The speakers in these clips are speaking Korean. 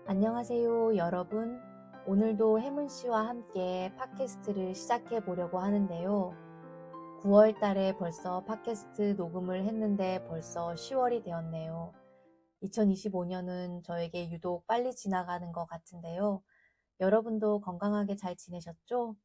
안녕하세요, 여러분. 오늘도 혜문 씨와 함께 팟캐스트를 시작해 보려고 하는데요. 9월 달에 벌써 팟캐스트 녹음을 했는데 벌써 10월이 되었네요. 2025년은 저에게 유독 빨리 지나가는 것 같은데요. 여러분도 건강하게 잘 지내셨죠?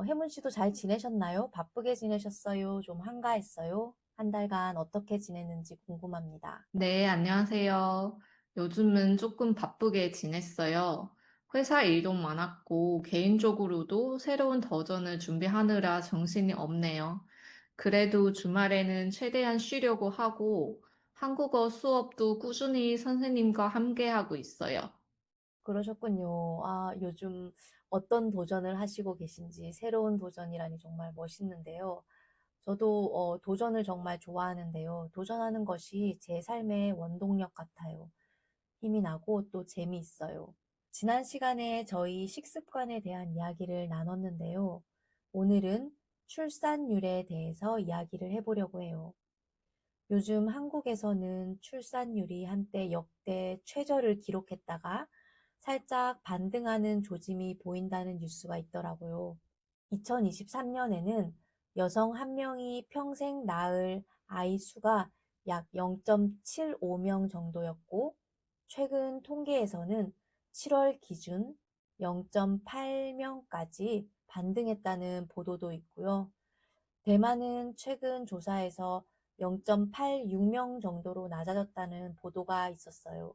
혜문 씨도 잘 지내셨나요? 바쁘게 지내셨어요? 좀 한가했어요? 한 달간 어떻게 지냈는지 궁금합니다. 네, 안녕하세요. 요즘은 조금 바쁘게 지냈어요. 회사 일도 많았고, 개인적으로도 새로운 도전을 준비하느라 정신이 없네요. 그래도 주말에는 최대한 쉬려고 하고, 한국어 수업도 꾸준히 선생님과 함께 하고 있어요. 그러셨군요. 요즘 어떤 도전을 하시고 계신지 새로운 도전이라니 정말 멋있는데요. 저도 도전을 정말 좋아하는데요. 도전하는 것이 제 삶의 원동력 같아요. 힘이 나고 또 재미있어요. 지난 시간에 저희 식습관에 대한 이야기를 나눴는데요. 오늘은 출산율에 대해서 이야기를 해보려고 해요. 요즘 한국에서는 출산율이 한때 역대 최저를 기록했다가 살짝 반등하는 조짐이 보인다는 뉴스가 있더라고요. 2023년에는 여성 한 명이 평생 낳을 아이 수가 약 0.75명 정도였고, 최근 통계에서는 7월 기준 0.8명까지 반등했다는 보도도 있고요. 대만은 최근 조사에서 0.86명 정도로 낮아졌다는 보도가 있었어요.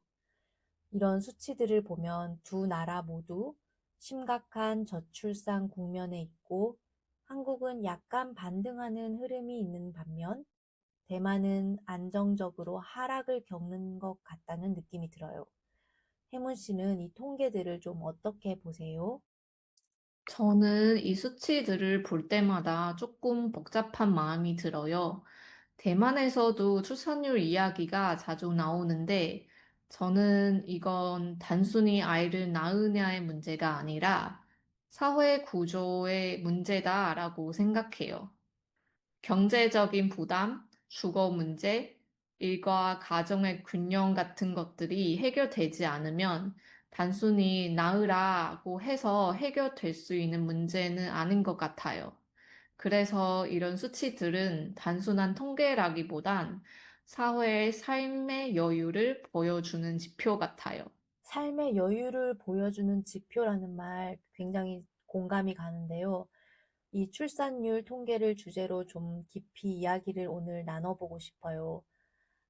이런 수치들을 보면 두 나라 모두 심각한 저출산 국면에 있고 한국은 약간 반등하는 흐름이 있는 반면 대만은 안정적으로 하락을 겪는 것 같다는 느낌이 들어요. 혜문 씨는 이 통계들을 좀 어떻게 보세요? 저는 이 수치들을 볼 때마다 조금 복잡한 마음이 들어요. 대만에서도 출산율 이야기가 자주 나오는데, 저는 이건 단순히 아이를 낳으냐의 문제가 아니라 사회 구조의 문제다라고 생각해요. 경제적인 부담, 주거 문제, 일과 가정의 균형 같은 것들이 해결되지 않으면 단순히 낳으라고 해서 해결될 수 있는 문제는 아닌 것 같아요. 그래서 이런 수치들은 단순한 통계라기보단 사회의 삶의 여유를 보여주는 지표 같아요. 삶의 여유를 보여주는 지표라는 말 굉장히 공감이 가는데요. 이 출산율 통계를 주제로 좀 깊이 이야기를 오늘 나눠보고 싶어요.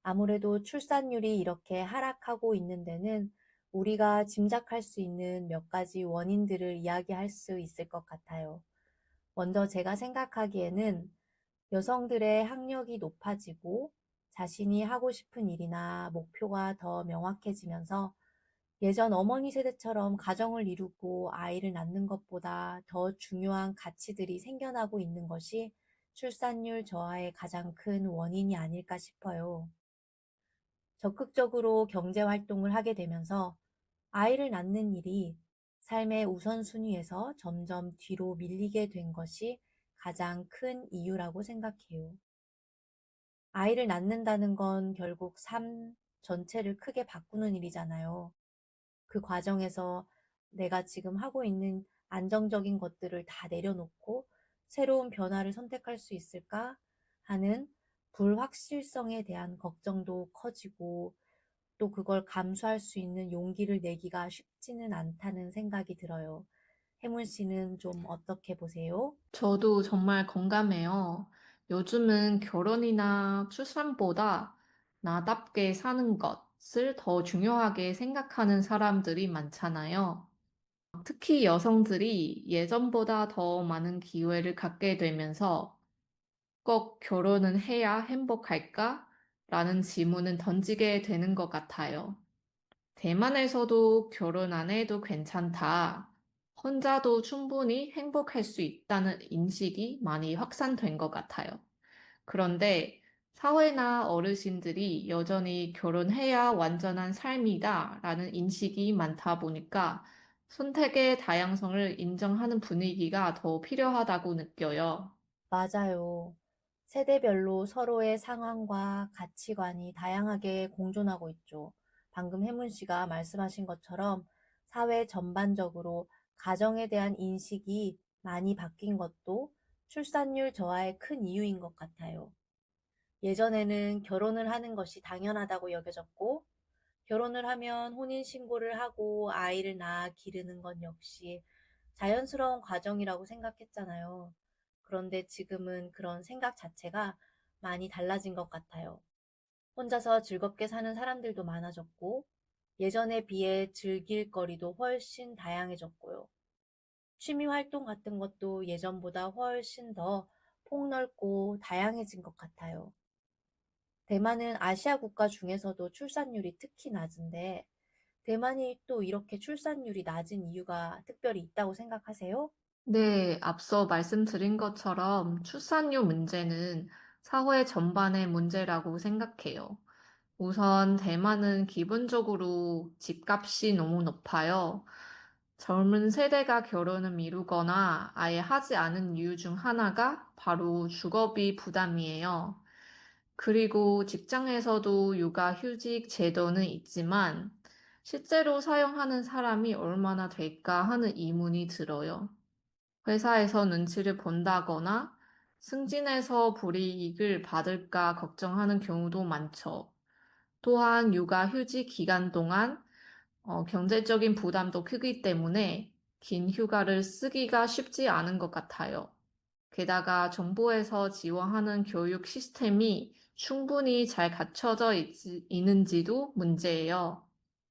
아무래도 출산율이 이렇게 하락하고 있는 데는 우리가 짐작할 수 있는 몇 가지 원인들을 이야기할 수 있을 것 같아요. 먼저 제가 생각하기에는 여성들의 학력이 높아지고 자신이 하고 싶은 일이나 목표가 더 명확해지면서 예전 어머니 세대처럼 가정을 이루고 아이를 낳는 것보다 더 중요한 가치들이 생겨나고 있는 것이 출산율 저하의 가장 큰 원인이 아닐까 싶어요. 적극적으로 경제 활동을 하게 되면서 아이를 낳는 일이 삶의 우선순위에서 점점 뒤로 밀리게 된 것이 가장 큰 이유라고 생각해요. 아이를 낳는다는 건 결국 삶 전체를 크게 바꾸는 일이잖아요. 그 과정에서 내가 지금 하고 있는 안정적인 것들을 다 내려놓고 새로운 변화를 선택할 수 있을까 하는 불확실성에 대한 걱정도 커지고 또 그걸 감수할 수 있는 용기를 내기가 쉽지는 않다는 생각이 들어요. 혜문 씨는 좀 어떻게 보세요? 저도 정말 공감해요. 요즘은 결혼이나 출산보다 나답게 사는 것을 더 중요하게 생각하는 사람들이 많잖아요. 특히 여성들이 예전보다 더 많은 기회를 갖게 되면서 꼭 결혼은 해야 행복할까? 라는 질문을 던지게 되는 것 같아요. 대만에서도 결혼 안 해도 괜찮다. 혼자도 충분히 행복할 수 있다는 인식이 많이 확산된 것 같아요. 그런데 사회나 어르신들이 여전히 결혼해야 완전한 삶이다 라는 인식이 많다 보니까 선택의 다양성을 인정하는 분위기가 더 필요하다고 느껴요. 맞아요. 세대별로 서로의 상황과 가치관이 다양하게 공존하고 있죠. 방금 혜문 씨가 말씀하신 것처럼 사회 전반적으로 가정에 대한 인식이 많이 바뀐 것도 출산율 저하의 큰 이유인 것 같아요. 예전에는 결혼을 하는 것이 당연하다고 여겨졌고, 결혼을 하면 혼인신고를 하고 아이를 낳아 기르는 건 역시 자연스러운 과정이라고 생각했잖아요. 그런데 지금은 그런 생각 자체가 많이 달라진 것 같아요. 혼자서 즐겁게 사는 사람들도 많아졌고, 예전에 비해 즐길 거리도 훨씬 다양해졌고요. 취미 활동 같은 것도 예전보다 훨씬 더 폭넓고 다양해진 것 같아요. 대만은 아시아 국가 중에서도 출산율이 특히 낮은데, 대만이 또 이렇게 출산율이 낮은 이유가 특별히 있다고 생각하세요? 네, 앞서 말씀드린 것처럼 출산율 문제는 사회 전반의 문제라고 생각해요. 우선 대만은 기본적으로 집값이 너무 높아요. 젊은 세대가 결혼을 미루거나 아예 하지 않은 이유 중 하나가 바로 주거비 부담이에요. 그리고 직장에서도 육아휴직 제도는 있지만 실제로 사용하는 사람이 얼마나 될까 하는 의문이 들어요. 회사에서 눈치를 본다거나 승진해서 불이익을 받을까 걱정하는 경우도 많죠. 또한 육아휴직 기간 동안 경제적인 부담도 크기 때문에 긴 휴가를 쓰기가 쉽지 않은 것 같아요. 게다가 정부에서 지원하는 교육 시스템이 충분히 잘 갖춰져 있는지도 문제예요.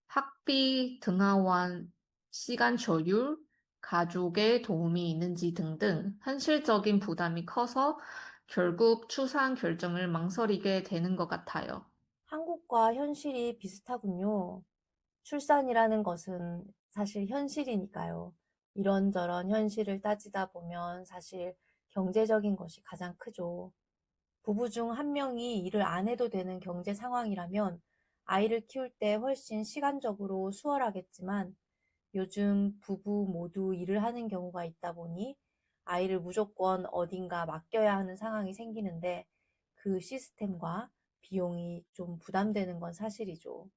학비, 등하원, 시간 조율, 가족의 도움이 있는지 등등 현실적인 부담이 커서 결국 출산 결정을 망설이게 되는 것 같아요. 한국과 현실이 비슷하군요. 출산이라는 것은 사실 현실이니까요. 이런저런 현실을 따지다 보면 사실 경제적인 것이 가장 크죠. 부부 중 한 명이 일을 안 해도 되는 경제 상황이라면 아이를 키울 때 훨씬 시간적으로 수월하겠지만 요즘 부부 모두 일을 하는 경우가 있다 보니 아이를 무조건 어딘가 맡겨야 하는 상황이 생기는데 그 시스템과 비용이 좀 부담되는 건 사실이죠.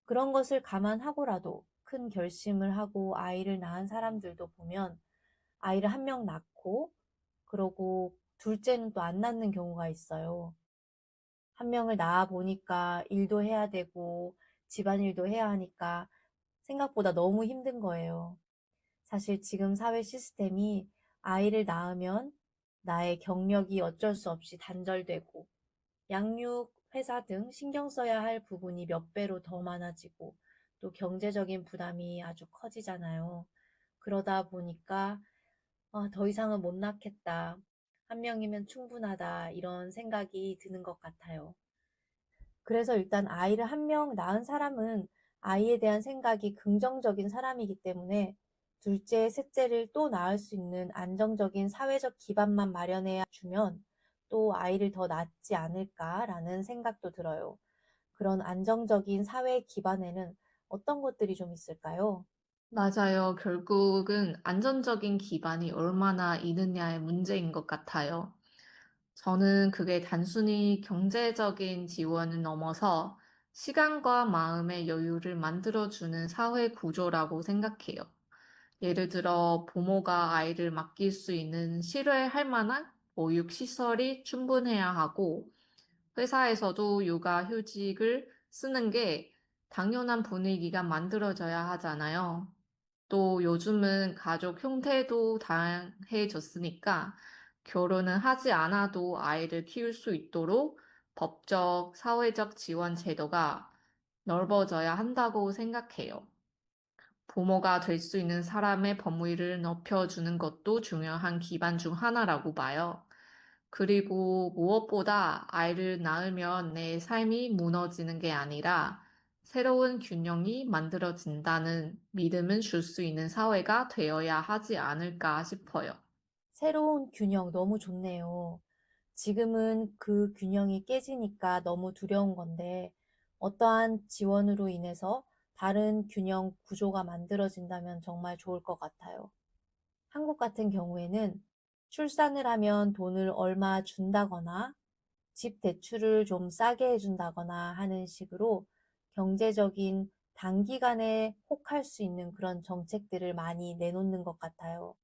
그런 것을 감안하고라도 큰 결심을 하고 아이를 낳은 사람들도 보면 아이를 한 명 낳고 그러고 둘째는 또 안 낳는 경우가 있어요. 한 명을 낳아 보니까 일도 해야 되고 집안일도 해야 하니까 생각보다 너무 힘든 거예요. 사실 지금 사회 시스템이 아이를 낳으면 나의 경력이 어쩔 수 없이 단절되고 양육, 회사 등 신경 써야 할 부분이 몇 배로 더 많아지고 또 경제적인 부담이 아주 커지잖아요. 그러다 보니까 더 이상은 못 낳겠다. 한 명이면 충분하다. 이런 생각이 드는 것 같아요. 그래서 일단 아이를 한 명 낳은 사람은 아이에 대한 생각이 긍정적인 사람이기 때문에 둘째, 셋째를 또 낳을 수 있는 안정적인 사회적 기반만 마련해 주면 또 아이를 더 낳지 않을까라는 생각도 들어요. 그런 안정적인 사회 기반에는 어떤 것들이 좀 있을까요? 맞아요. 결국은 안전적인 기반이 얼마나 있느냐의 문제인 것 같아요. 저는 그게 단순히 경제적인 지원을 넘어서 시간과 마음의 여유를 만들어주는 사회 구조라고 생각해요. 예를 들어 부모가 아이를 맡길 수 있는 신뢰할 만한 보육시설이 충분해야 하고 회사에서도 육아휴직을 쓰는 게 당연한 분위기가 만들어져야 하잖아요. 또 요즘은 가족 형태도 다양해졌으니까 결혼은 하지 않아도 아이를 키울 수 있도록 법적, 사회적 지원 제도가 넓어져야 한다고 생각해요. 부모가 될 수 있는 사람의 범위를 넓혀주는 것도 중요한 기반 중 하나라고 봐요. 그리고 무엇보다 아이를 낳으면 내 삶이 무너지는 게 아니라 새로운 균형이 만들어진다는 믿음을 줄 수 있는 사회가 되어야 하지 않을까 싶어요. 새로운 균형 너무 좋네요. 지금은 그 균형이 깨지니까 너무 두려운 건데 어떠한 지원으로 인해서 다른 균형 구조가 만들어진다면 정말 좋을 것 같아요. 한국 같은 경우에는 출산을 하면 돈을 얼마 준다거나 집 대출을 좀 싸게 해준다거나 하는 식으로 경제적인 단기간에 혹할 수 있는 그런 정책들을 많이 내놓는 것 같아요.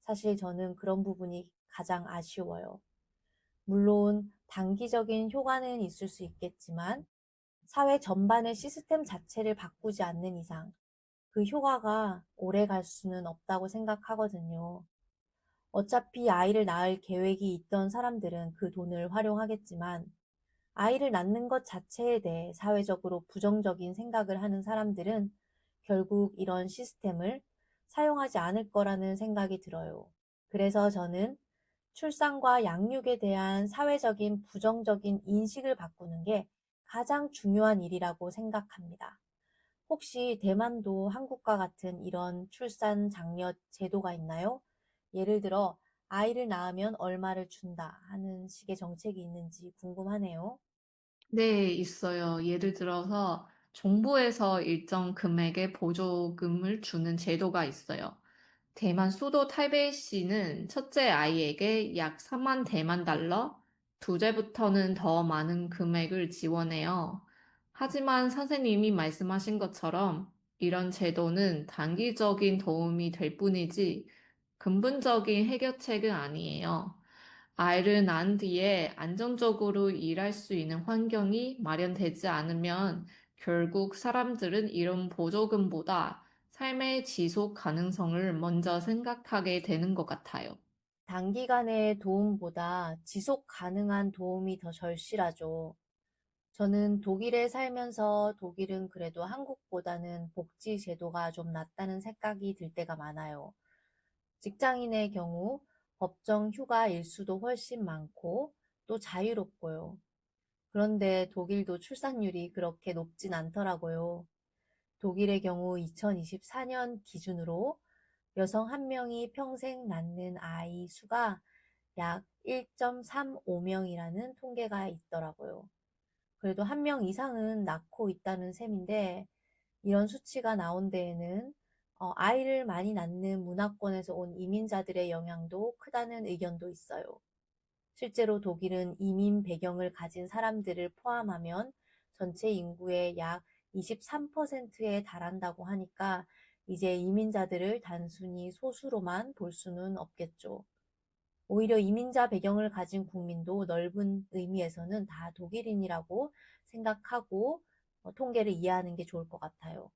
사실 저는 그런 부분이 가장 아쉬워요. 물론 단기적인 효과는 있을 수 있겠지만 사회 전반의 시스템 자체를 바꾸지 않는 이상 그 효과가 오래 갈 수는 없다고 생각하거든요. 어차피 아이를 낳을 계획이 있던 사람들은 그 돈을 활용하겠지만 아이를 낳는 것 자체에 대해 사회적으로 부정적인 생각을 하는 사람들은 결국 이런 시스템을 사용하지 않을 거라는 생각이 들어요. 그래서 저는 출산과 양육에 대한 사회적인 부정적인 인식을 바꾸는 게 가장 중요한 일이라고 생각합니다. 혹시 대만도 한국과 같은 이런 출산 장려 제도가 있나요? 예를 들어 아이를 낳으면 얼마를 준다 하는 식의 정책이 있는지 궁금하네요. 네, 있어요. 예를 들어서 정부에서 일정 금액의 보조금을 주는 제도가 있어요. 대만 수도 타이베이시는 첫째 아이에게 약 3만 대만 달러, 둘째부터는 더 많은 금액을 지원해요. 하지만 선생님이 말씀하신 것처럼 이런 제도는 단기적인 도움이 될 뿐이지 근본적인 해결책은 아니에요. 아이를 낳은 뒤에 안정적으로 일할 수 있는 환경이 마련되지 않으면 결국 사람들은 이런 보조금보다 삶의 지속 가능성을 먼저 생각하게 되는 것 같아요. 단기간의 도움보다 지속 가능한 도움이 더 절실하죠. 저는 독일에 살면서 독일은 그래도 한국보다는 복지 제도가 좀 낫다는 생각이 들 때가 많아요. 직장인의 경우 법정 휴가 일수도 훨씬 많고 또 자유롭고요. 그런데 독일도 출산율이 그렇게 높진 않더라고요. 독일의 경우 2024년 기준으로 여성 한 명이 평생 낳는 아이 수가 약 1.35명이라는 통계가 있더라고요. 그래도 한 명 이상은 낳고 있다는 셈인데 이런 수치가 나온 데에는 아이를 많이 낳는 문화권에서 온 이민자들의 영향도 크다는 의견도 있어요. 실제로 독일은 이민 배경을 가진 사람들을 포함하면 전체 인구의 약 23%에 달한다고 하니까 이제 이민자들을 단순히 소수로만 볼 수는 없겠죠. 오히려 이민자 배경을 가진 국민도 넓은 의미에서는 다 독일인이라고 생각하고 통계를 이해하는 게 좋을 것 같아요.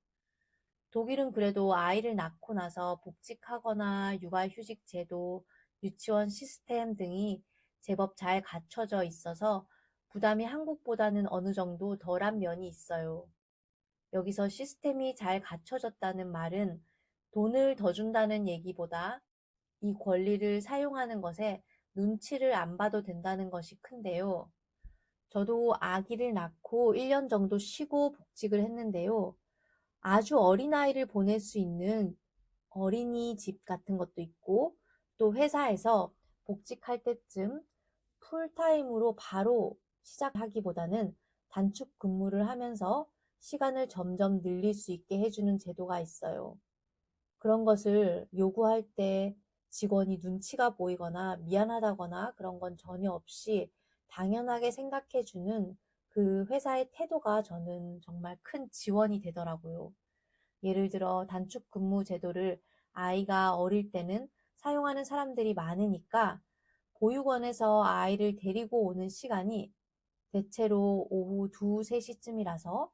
독일은 그래도 아이를 낳고 나서 복직하거나 육아휴직 제도, 유치원 시스템 등이 제법 잘 갖춰져 있어서 부담이 한국보다는 어느 정도 덜한 면이 있어요. 여기서 시스템이 잘 갖춰졌다는 말은 돈을 더 준다는 얘기보다 이 권리를 사용하는 것에 눈치를 안 봐도 된다는 것이 큰데요. 저도 아기를 낳고 1년 정도 쉬고 복직을 했는데요. 아주 어린아이를 보낼 수 있는 어린이집 같은 것도 있고 또 회사에서 복직할 때쯤 풀타임으로 바로 시작하기보다는 단축 근무를 하면서 시간을 점점 늘릴 수 있게 해주는 제도가 있어요. 그런 것을 요구할 때 직원이 눈치가 보이거나 미안하다거나 그런 건 전혀 없이 당연하게 생각해주는 그 회사의 태도가 저는 정말 큰 지원이 되더라고요. 예를 들어 단축 근무 제도를 아이가 어릴 때는 사용하는 사람들이 많으니까 보육원에서 아이를 데리고 오는 시간이 대체로 오후 2, 3시쯤이라서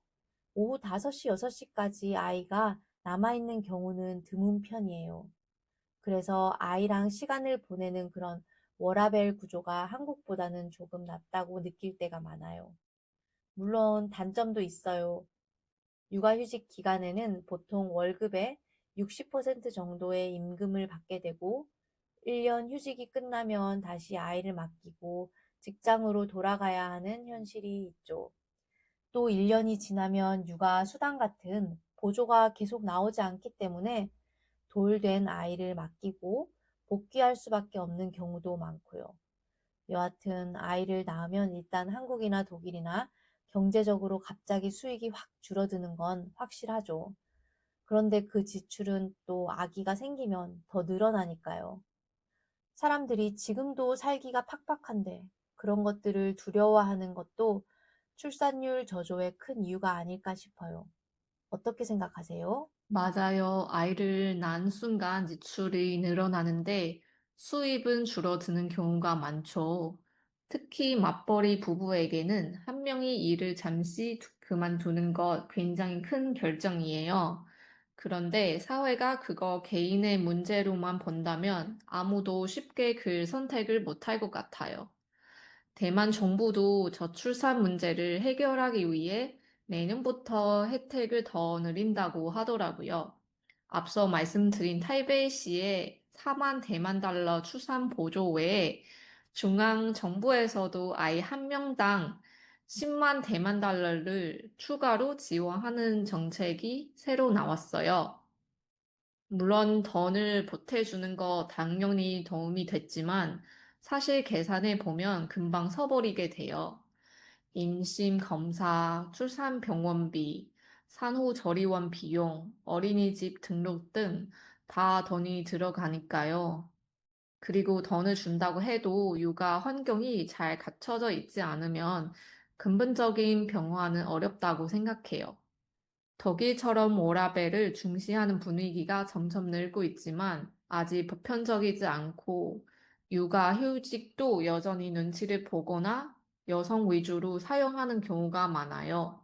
오후 5시, 6시까지 아이가 남아있는 경우는 드문 편이에요. 그래서 아이랑 시간을 보내는 그런 워라밸 구조가 한국보다는 조금 낫다고 느낄 때가 많아요. 물론 단점도 있어요. 육아휴직 기간에는 보통 월급의 60% 정도의 임금을 받게 되고 1년 휴직이 끝나면 다시 아이를 맡기고 직장으로 돌아가야 하는 현실이 있죠. 또 1년이 지나면 육아 수당 같은 보조가 계속 나오지 않기 때문에 돌된 아이를 맡기고 복귀할 수밖에 없는 경우도 많고요. 여하튼 아이를 낳으면 일단 한국이나 독일이나 경제적으로 갑자기 수익이 확 줄어드는 건 확실하죠. 그런데 그 지출은 또 아기가 생기면 더 늘어나니까요. 사람들이 지금도 살기가 팍팍한데 그런 것들을 두려워하는 것도 출산율 저조의 큰 이유가 아닐까 싶어요. 어떻게 생각하세요? 맞아요. 아이를 낳은 순간 지출이 늘어나는데 수입은 줄어드는 경우가 많죠. 특히 맞벌이 부부에게는 한 명이 일을 잠시 그만두는 것 굉장히 큰 결정이에요. 그런데 사회가 그거 개인의 문제로만 본다면 아무도 쉽게 그 선택을 못할 것 같아요. 대만 정부도 저출산 문제를 해결하기 위해 내년부터 혜택을 더 늘린다고 하더라고요. 앞서 말씀드린 타이베이시의 4만 대만 달러 출산 보조 외에 중앙 정부에서도 아이 한 명당 10만 대만 달러를 추가로 지원하는 정책이 새로 나왔어요. 물론 돈을 보태주는 거 당연히 도움이 됐지만 사실 계산해 보면 금방 서버리게 돼요. 임신 검사, 출산 병원비, 산후조리원 비용, 어린이집 등록 등 다 돈이 들어가니까요. 그리고 돈을 준다고 해도 육아 환경이 잘 갖춰져 있지 않으면 근본적인 변화는 어렵다고 생각해요. 독일처럼 워라밸을 중시하는 분위기가 점점 늘고 있지만 아직 보편적이지 않고 육아 휴직도 여전히 눈치를 보거나 여성 위주로 사용하는 경우가 많아요.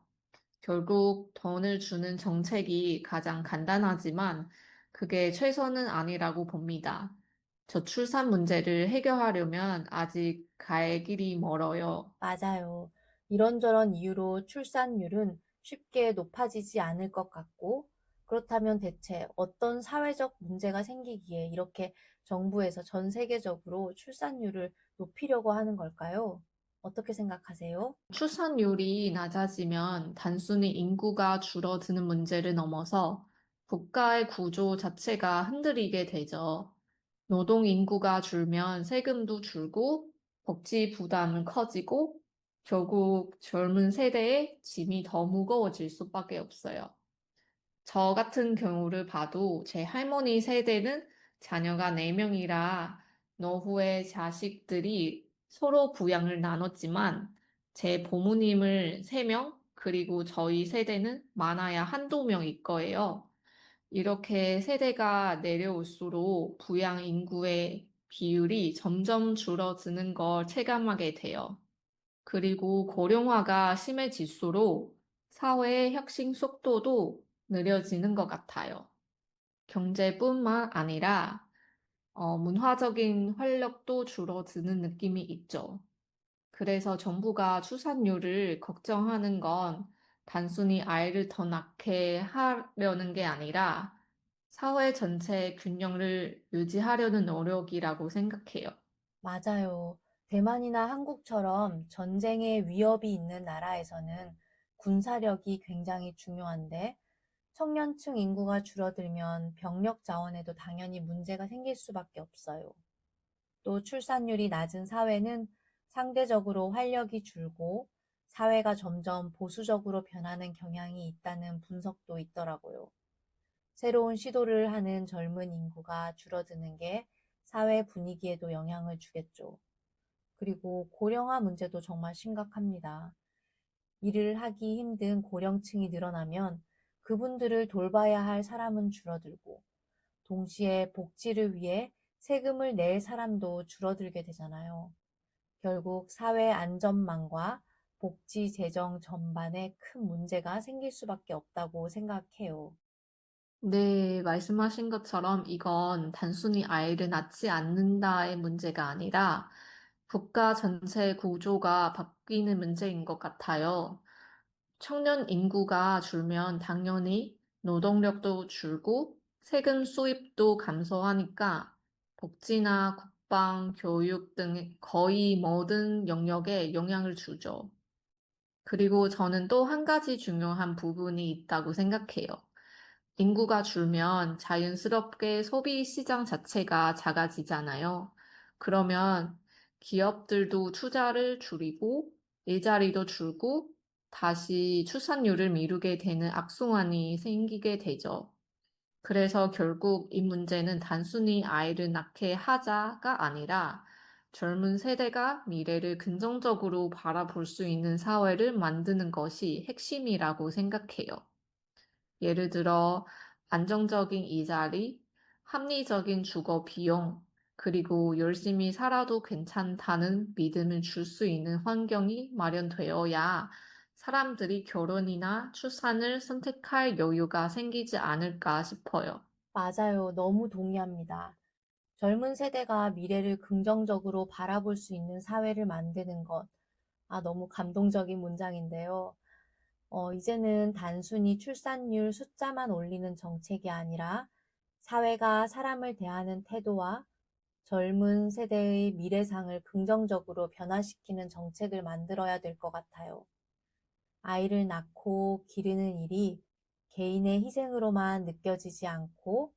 결국 돈을 주는 정책이 가장 간단하지만 그게 최선은 아니라고 봅니다. 저출산 문제를 해결하려면 아직 갈 길이 멀어요. 맞아요. 이런저런 이유로 출산율은 쉽게 높아지지 않을 것 같고, 그렇다면 대체 어떤 사회적 문제가 생기기에 이렇게 정부에서 전 세계적으로 출산율을 높이려고 하는 걸까요? 어떻게 생각하세요? 출산율이 낮아지면 단순히 인구가 줄어드는 문제를 넘어서 국가의 구조 자체가 흔들리게 되죠. 노동 인구가 줄면 세금도 줄고 복지 부담은 커지고 결국 젊은 세대의 짐이 더 무거워질 수밖에 없어요. 저 같은 경우를 봐도 제 할머니 세대는 자녀가 4명이라 노후에 자식들이 서로 부양을 나눴지만 제 부모님을 3명, 그리고 저희 세대는 많아야 한두 명일 거예요. 이렇게 세대가 내려올수록 부양 인구의 비율이 점점 줄어드는 걸 체감하게 돼요. 그리고 고령화가 심해질수록 사회의 혁신 속도도 느려지는 것 같아요. 경제뿐만 아니라 문화적인 활력도 줄어드는 느낌이 있죠. 그래서 정부가 출산율을 걱정하는 건 단순히 아이를 더 낳게 하려는 게 아니라 사회 전체의 균형을 유지하려는 노력이라고 생각해요. 맞아요. 대만이나 한국처럼 전쟁의 위협이 있는 나라에서는 군사력이 굉장히 중요한데, 청년층 인구가 줄어들면 병력 자원에도 당연히 문제가 생길 수밖에 없어요. 또 출산율이 낮은 사회는 상대적으로 활력이 줄고 사회가 점점 보수적으로 변하는 경향이 있다는 분석도 있더라고요. 새로운 시도를 하는 젊은 인구가 줄어드는 게 사회 분위기에도 영향을 주겠죠. 그리고 고령화 문제도 정말 심각합니다. 일을 하기 힘든 고령층이 늘어나면 그분들을 돌봐야 할 사람은 줄어들고, 동시에 복지를 위해 세금을 낼 사람도 줄어들게 되잖아요. 결국 사회 안전망과 복지 재정 전반에 큰 문제가 생길 수밖에 없다고 생각해요. 네, 말씀하신 것처럼 이건 단순히 아이를 낳지 않는다의 문제가 아니라 국가 전체 구조가 바뀌는 문제인 것 같아요. 청년 인구가 줄면 당연히 노동력도 줄고 세금 수입도 감소하니까 복지나 국방, 교육 등 거의 모든 영역에 영향을 주죠. 그리고 저는 또 한 가지 중요한 부분이 있다고 생각해요. 인구가 줄면 자연스럽게 소비 시장 자체가 작아지잖아요. 그러면 기업들도 투자를 줄이고 일자리도 줄고 다시 출산율을 미루게 되는 악순환이 생기게 되죠. 그래서 결국 이 문제는 단순히 아이를 낳게 하자가 아니라 젊은 세대가 미래를 긍정적으로 바라볼 수 있는 사회를 만드는 것이 핵심이라고 생각해요. 예를 들어, 안정적인 이자리, 합리적인 주거 비용, 그리고 열심히 살아도 괜찮다는 믿음을 줄 수 있는 환경이 마련되어야 사람들이 결혼이나 출산을 선택할 여유가 생기지 않을까 싶어요. 맞아요. 너무 동의합니다. 젊은 세대가 미래를 긍정적으로 바라볼 수 있는 사회를 만드는 것. 너무 감동적인 문장인데요. 이제는 단순히 출산율 숫자만 올리는 정책이 아니라 사회가 사람을 대하는 태도와 젊은 세대의 미래상을 긍정적으로 변화시키는 정책을 만들어야 될 것 같아요. 아이를 낳고 기르는 일이 개인의 희생으로만 느껴지지 않고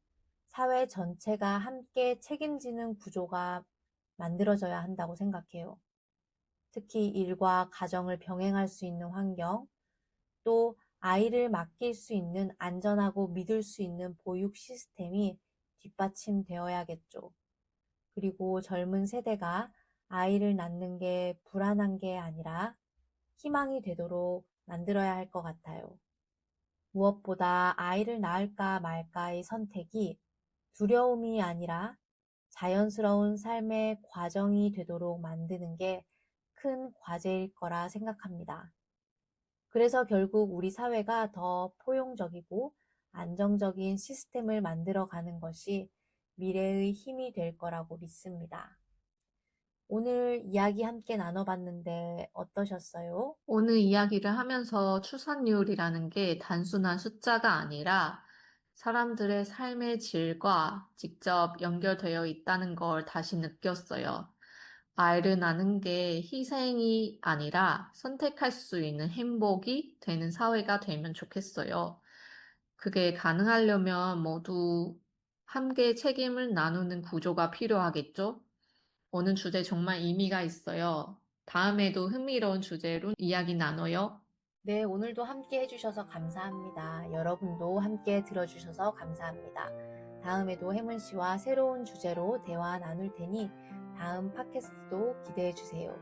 사회 전체가 함께 책임지는 구조가 만들어져야 한다고 생각해요. 특히 일과 가정을 병행할 수 있는 환경, 또 아이를 맡길 수 있는 안전하고 믿을 수 있는 보육 시스템이 뒷받침되어야겠죠. 그리고 젊은 세대가 아이를 낳는 게 불안한 게 아니라 희망이 되도록 만들어야 할 것 같아요. 무엇보다 아이를 낳을까 말까의 선택이 두려움이 아니라 자연스러운 삶의 과정이 되도록 만드는 게 큰 과제일 거라 생각합니다. 그래서 결국 우리 사회가 더 포용적이고 안정적인 시스템을 만들어 가는 것이 미래의 힘이 될 거라고 믿습니다. 오늘 이야기 함께 나눠봤는데 어떠셨어요? 오늘 이야기를 하면서 출산율이라는 게 단순한 숫자가 아니라 사람들의 삶의 질과 직접 연결되어 있다는 걸 다시 느꼈어요. 아이를 낳는 게 희생이 아니라 선택할 수 있는 행복이 되는 사회가 되면 좋겠어요. 그게 가능하려면 모두 함께 책임을 나누는 구조가 필요하겠죠? 오늘 주제 정말 의미가 있어요. 다음에도 흥미로운 주제로 이야기 나눠요. 네, 오늘도 함께 해주셔서 감사합니다. 여러분도 함께 들어주셔서 감사합니다. 다음에도 혜문 씨와 새로운 주제로 대화 나눌 테니 다음 팟캐스트도 기대해 주세요.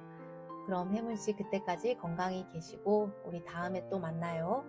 그럼 혜문 씨 그때까지 건강히 계시고 우리 다음에 또 만나요.